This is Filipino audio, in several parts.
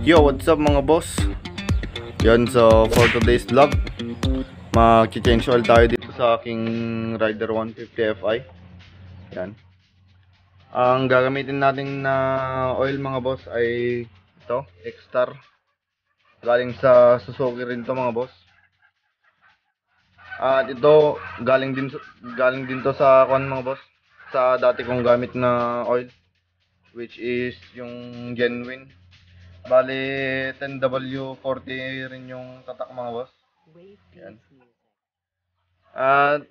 Yo, what's up mga boss? Yan, so for today's vlog, mag-change oil tayo dito sa aking Rider 150 Fi. Yan. Ang gagamitin natin na oil mga boss ay ito, X-Star. Galing sa Suzuki rin to mga boss. At ito galing din to sa mga boss, sa dati kong gamit na oil, which is yung genuine. Bali 10W40 rin yung tatak mga boss. Yan. At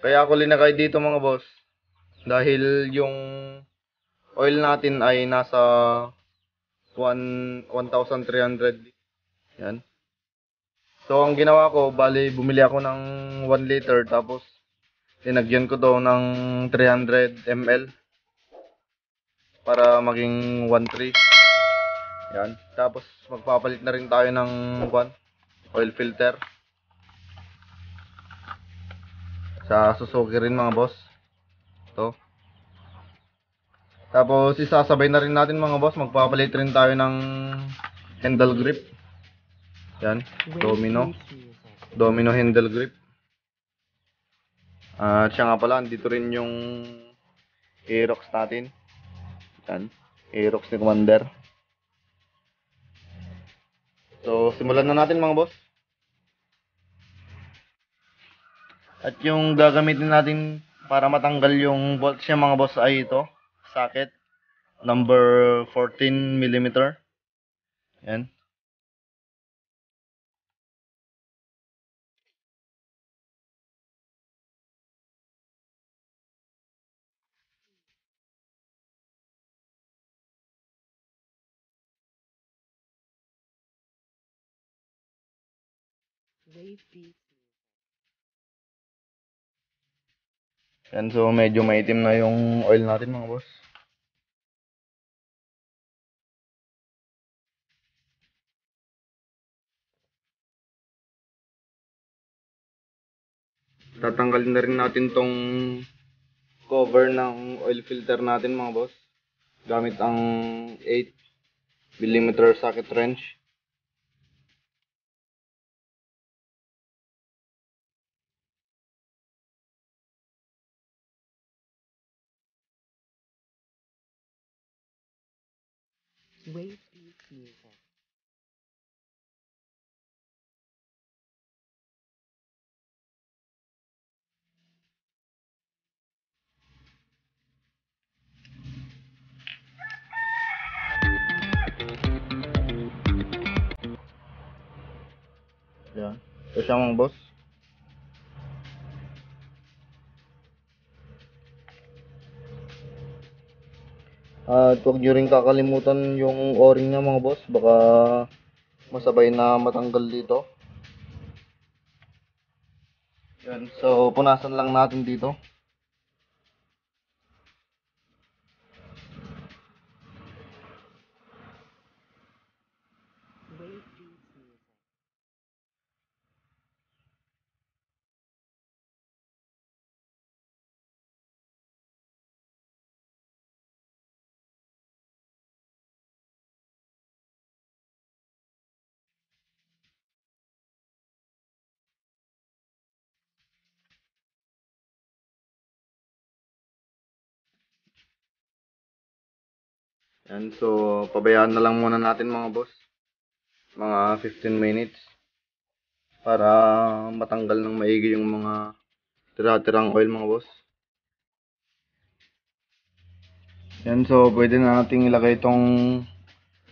kaya ako linagay dito mga boss dahil yung oil natin ay nasa 1,300. Yan. So ang ginawa ko, bali bumili ako ng 1 liter tapos linagyan ko to ng 300 ml para maging 1.3. Yan. Tapos magpapalit na rin tayo ng oil filter. Sa Suzuki rin mga boss. Ito. Tapos isasabay na rin natin mga boss, magpapalit rin tayo ng handle grip. Yan, Domino handle grip. At siya nga pala, dito rin yung Aerox natin. Yan, Aerox ni Commander. So simulan na natin mga boss. At yung gagamitin natin para matanggal yung bolts niya mga boss ay ito, socket number 14mm. Yan. Yan, so medyo maitim na yung oil natin mga boss. Tatanggalin na rin natin tong cover ng oil filter natin mga boss, gamit ang 8mm socket wrench. Yan. Ito siya mga boss. At huwag nyo rin kakalimutan yung o-ring niya mga boss. Baka masabay na matanggal dito. Yan. So punasan lang natin dito. Yan. So pabayaan na lang muna natin mga boss, mga 15 minutes, para matanggal ng maigi yung mga tira-tirang oil mga boss. Yan, so pwede na nating ilagay itong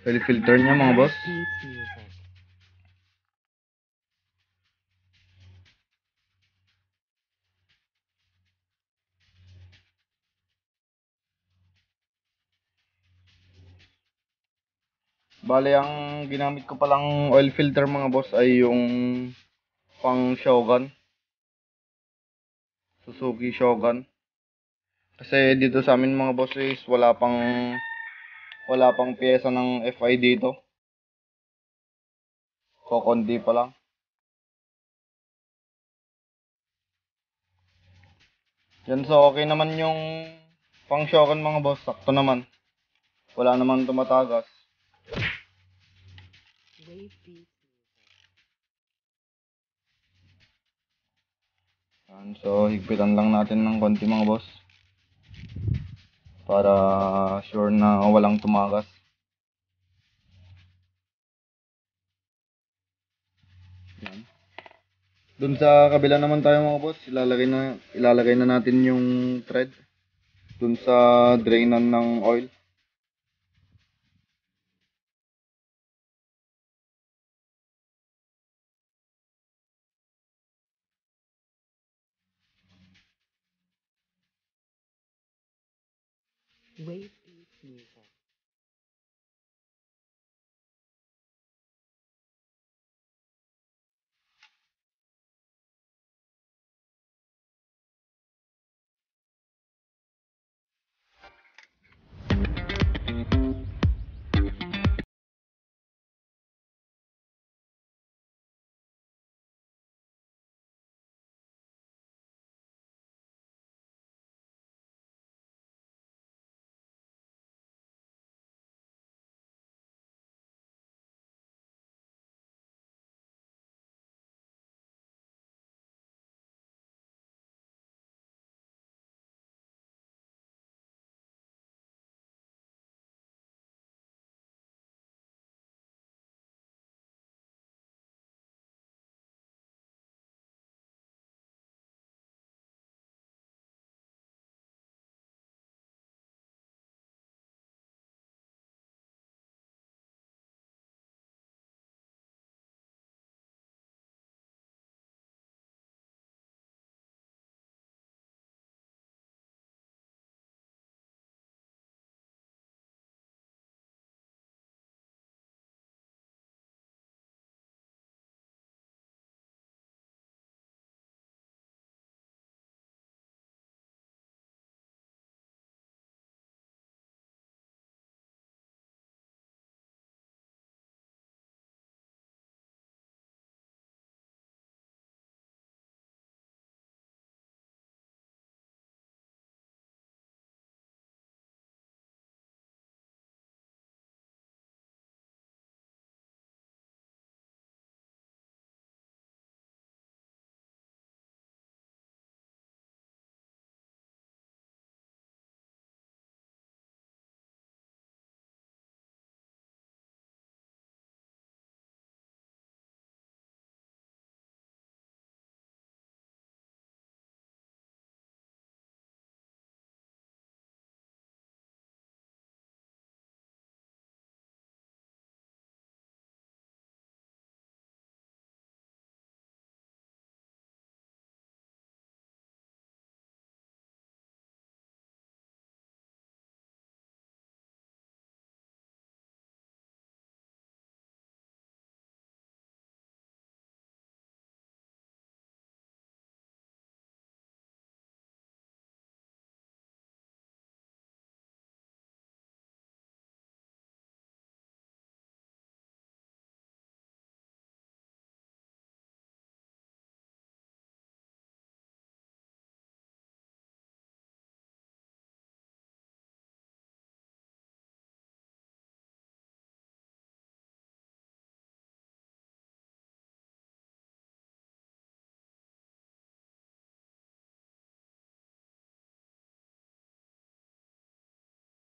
oil filter niya mga boss. Bale, ang ginamit ko palang oil filter mga boss ay yung pang Shogun, Suzuki Shogun. Kasi dito sa amin mga boss is wala pang piyesa ng FI dito. Kokonti pa lang. Yan, so okay naman yung pang Shogun mga boss, sakto naman. Wala naman tumatagas. Yan, so higpitan lang natin ng konti mga boss para sure na walang tumakas. Yan. Dun sa kabila naman tayo mga boss, ilalagay na natin yung thread dun sa drainan ng oil.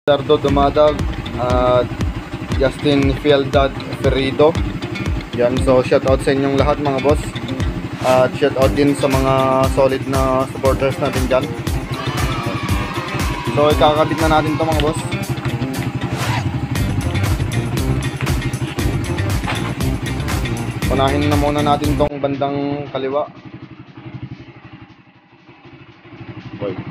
Dardo Dumadag at Justin Fieldad Ferrido. Yan, so shoutout sa inyong lahat mga boss. At shoutout din sa mga solid na supporters natin dyan. So ikakabit na natin to mga boss. Unahin na muna natin tong bandang kaliwa. Wait.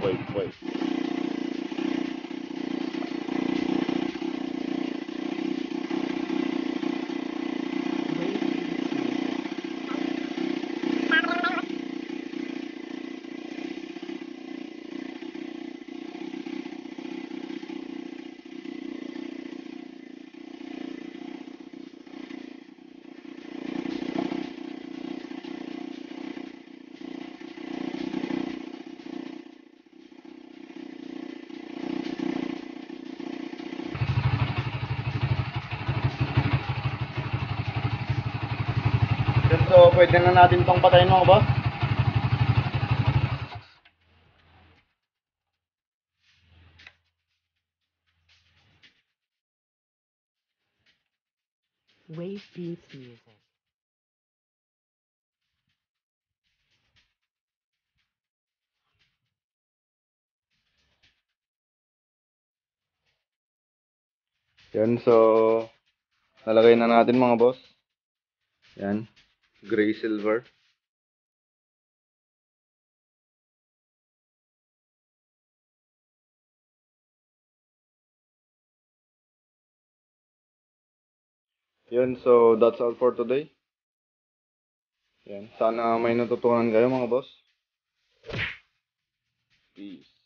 Yun, so pwede na natin itong patayin mga boss. Wave Beats Music. Yan, so nalagay na natin mga boss. Yan, gray silver. Yun, so that's all for today. Yan, sana may natutunan kayo mga boss. Peace.